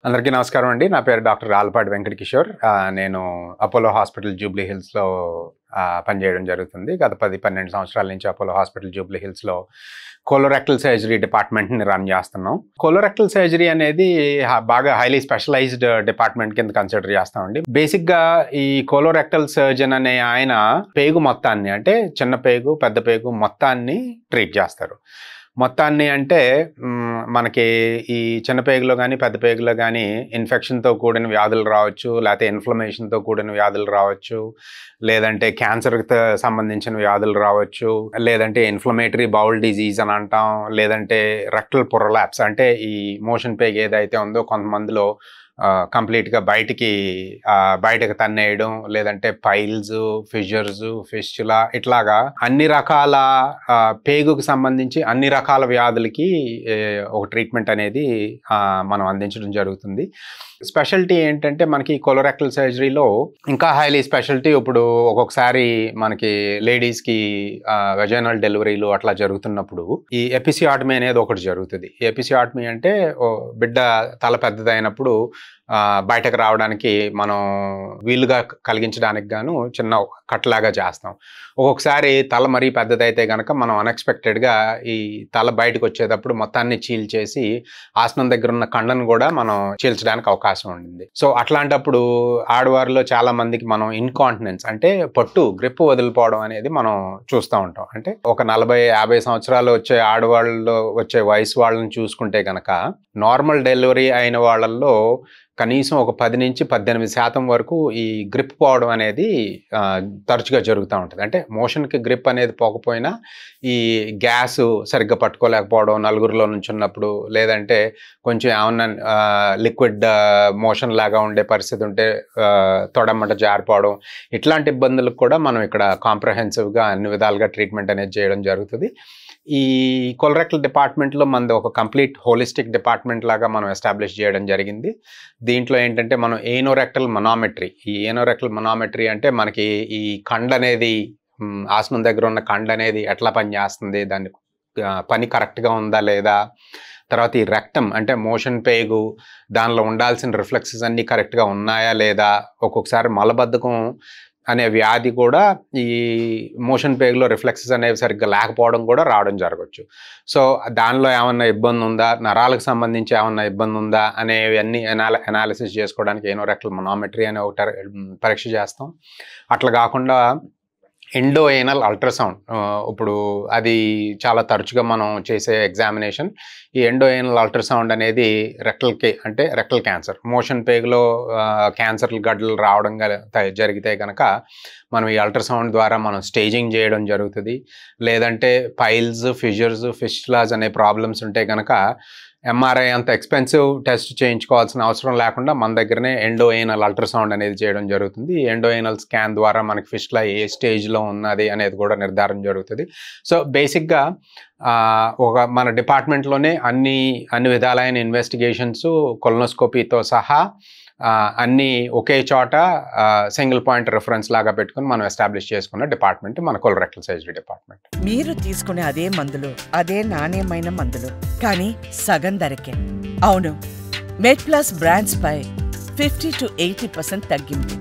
అందరికీ నమస్కారం అండి. నా పేరు డాక్టర్ ఆలపాటి వెంకట కిషోర్. నేను అపోలో హాస్పిటల్ జూబ్లీ హిల్స్‌లో పనిచేయడం జరుగుతుంది. గత 10-12 సంవత్సరాల నుంచి అపోలో హాస్పిటల్ జూబ్లీ హిల్స్‌లో కోలోరెక్టల్ సర్జరీ డిపార్ట్మెంట్‌ని రన్ చేస్తున్నాం. కోలోరెక్టల్ సర్జరీ అనేది బాగా హైలీ స్పెషలైజ్డ్ డిపార్ట్మెంట్ కింద కన్సిడర్ చేస్తామండి. బేసిక్‌గా ఈ కోలోరెక్టల్ సర్జన్ అనే ఆయన పేగు మొత్తాన్ని, అంటే చిన్న పేగు, పెద్ద పేగు మొత్తాన్ని ట్రీట్ చేస్తారు. మొత్తాన్ని అంటే మనకి ఈ చిన్న పేగులో కానీ పెద్ద పేగులో కానీ ఇన్ఫెక్షన్తో కూడిన వ్యాధులు రావచ్చు, లేకపోతే ఇన్ఫ్లమేషన్తో కూడిన వ్యాధులు రావచ్చు, లేదంటే క్యాన్సర్కి సంబంధించిన వ్యాధులు రావచ్చు, లేదంటే ఇన్ఫ్లమేటరీ బౌల్ డిజీజ్ అని అంటాం, లేదంటే రెక్టల్ ప్రొలాప్స్ అంటే ఈ మోషన్ పేగు ఏదైతే ఉందో కొంతమందిలో కంప్లీట్గా బయటకు తన్నేయడం, లేదంటే పైల్స్, ఫిషర్స్, ఫిస్చులా, ఇట్లాగా అన్ని రకాల పేగుకు సంబంధించి అన్ని రకాల వ్యాధులకి ఒక ట్రీట్మెంట్ అనేది మనం అందించడం జరుగుతుంది. స్పెషాలిటీ ఏంటంటే మనకి కోలోరెక్టల్ సర్జరీలో ఇంకా హైలీ స్పెషాలిటీ, ఇప్పుడు ఒక్కొక్కసారి మనకి లేడీస్కి వెజైనల్ డెలివరీలు అట్లా జరుగుతున్నప్పుడు ఈ ఎపిసియాటమీ అనేది ఒకటి జరుగుతుంది. ఈ ఎపిసియాటమీ అంటే బిడ్డ తల పెద్దదైనప్పుడు బయటకు రావడానికి మనం వీలుగా కలిగించడానికి గాను చిన్న కట్లాగా చేస్తాం. ఒక్కొక్కసారి తల మరీ పెద్దదైతే కనుక మనం అన్ఎక్స్పెక్టెడ్గా ఈ తల బయటకు వచ్చేటప్పుడు మొత్తాన్ని చీల్చేసి ఆసనం దగ్గర ఉన్న కండను కూడా మనం చీల్చడానికి అవకాశం ఉండింది. సో అట్లాంటప్పుడు ఆడవారిలో చాలా మందికి మనం ఇన్కాంటినెన్స్ అంటే గ్రిప్ వదిలిపోవడం అనేది మనం చూస్తూ ఉంటాం. అంటే ఒక 40-50 సంవత్సరాలు వచ్చే ఆడవాళ్ళలో వచ్చే వయసు వాళ్ళని చూసుకుంటే కనుక నార్మల్ డెలివరీ అయిన వాళ్ళల్లో కనీసం ఒక 10-18% వరకు ఈ గ్రిప్ పోవడం అనేది తరచుగా జరుగుతూ ఉంటుంది. అంటే మోషన్కి గ్రిప్ అనేది పోకపోయినా ఈ గ్యాస్ సరిగ్గా పట్టుకోలేకపోవడం నలుగురిలో నుంచి ఉన్నప్పుడు, లేదంటే కొంచెం ఏమన్నా లిక్విడ్ మోషన్ లాగా ఉండే పరిస్థితి ఉంటే తొడమ్మట జారిపోవడం, ఇట్లాంటి ఇబ్బందులకు కూడా మనం ఇక్కడ కాంప్రహెన్సివ్గా అన్ని విధాలుగా ట్రీట్మెంట్ అనేది చేయడం జరుగుతుంది. ఈ కోలోరెక్టల్ డిపార్ట్మెంట్లో మనది ఒక కంప్లీట్ హోలిస్టిక్ డిపార్ట్మెంట్ లాగా మనం ఎస్టాబ్లిష్ చేయడం జరిగింది. దీంట్లో ఏంటంటే మనం ఏనోరెక్టల్ మనోమెట్రీ, ఈ ఏనోరెక్టల్ మనోమెట్రీ అంటే మనకి ఈ కండ అనేది ఆసనం దగ్గర ఉన్న కండ అనేది ఎట్లా పనిచేస్తుంది, దాని పని కరెక్ట్గా ఉందా లేదా, తర్వాత ఈ రెక్టమ్ అంటే మోషన్ పేగు, దానిలో ఉండాల్సిన రిఫ్లెక్సెస్ అన్నీ కరెక్ట్గా ఉన్నాయా లేదా, ఒక్కొక్కసారి మలబద్ధకం అనే వ్యాధి కూడా ఈ మోషన్ పేగులో రిఫ్లెక్సెస్ అనేవి సరిగ్గా లేకపోవడం కూడా రావడం జరగవచ్చు. సో దానిలో ఏమన్నా ఇబ్బంది ఉందా, నరాలకు సంబంధించి ఏమన్నా ఇబ్బంది ఉందా అనేవన్నీ అనాలిసిస్ చేసుకోవడానికి ఏనోరెక్టల్ మనోమెట్రీ అనే ఒక పరీక్ష చేస్తాం. అట్లా కాకుండా ఎండోఏనల్ అల్ట్రాసౌండ్, ఇప్పుడు అది చాలా తరచుగా మనం చేసే ఎగ్జామినేషన్. ఈ ఎండోఏనల్ అల్ట్రాసౌండ్ అనేది రెక్టల్ క్యాన్సర్, మోషన్ పేగులో క్యాన్సర్లు గడ్డలు రావడం జరిగితే కనుక మనం ఈ అల్ట్రాసౌండ్ ద్వారా మనం స్టేజింగ్ చేయడం జరుగుతుంది. లేదంటే పైల్స్, ఫిషర్స్, ఫిస్టులాస్ అనే ప్రాబ్లమ్స్ ఉంటే కనుక ఎంఆర్ఐ అంత ఎక్స్పెన్సివ్ టెస్ట్ చేయించుకోవాల్సిన అవసరం లేకుండా మన దగ్గరనే ఎండోఏనల్ అల్ట్రాసౌండ్ అనేది చేయడం జరుగుతుంది. ఈ ఎండోఏనల్ స్కాన్ ద్వారా మనకి ఫిస్టులా ఏ స్టేజ్లో ఉన్నది అనేది కూడా నిర్ధారణ జరుగుతుంది. సో బేసిక్గా మన డిపార్ట్మెంట్లోనే అన్ని విధాలైన ఇన్వెస్టిగేషన్స్, కొలనోస్కోపీతో సహా అన్నీ ఒకే చోట సింగిల్ పాయింట్ రిఫరెన్స్ లాగా పెట్టుకుని మనం ఎస్టాబ్లిష్ చేసుకున్న డిపార్ట్మెంట్ మన కోలోరెక్టల్ సర్జరీ డిపార్ట్మెంట్. మీరు తీసుకునే అదే మందులు, అదే నాణ్యమైన మందులు, కానీ సగం ధరకే. అవును, మెడ్ ప్లస్ బ్రాండ్స్ పై 50-80% తగ్గింపు.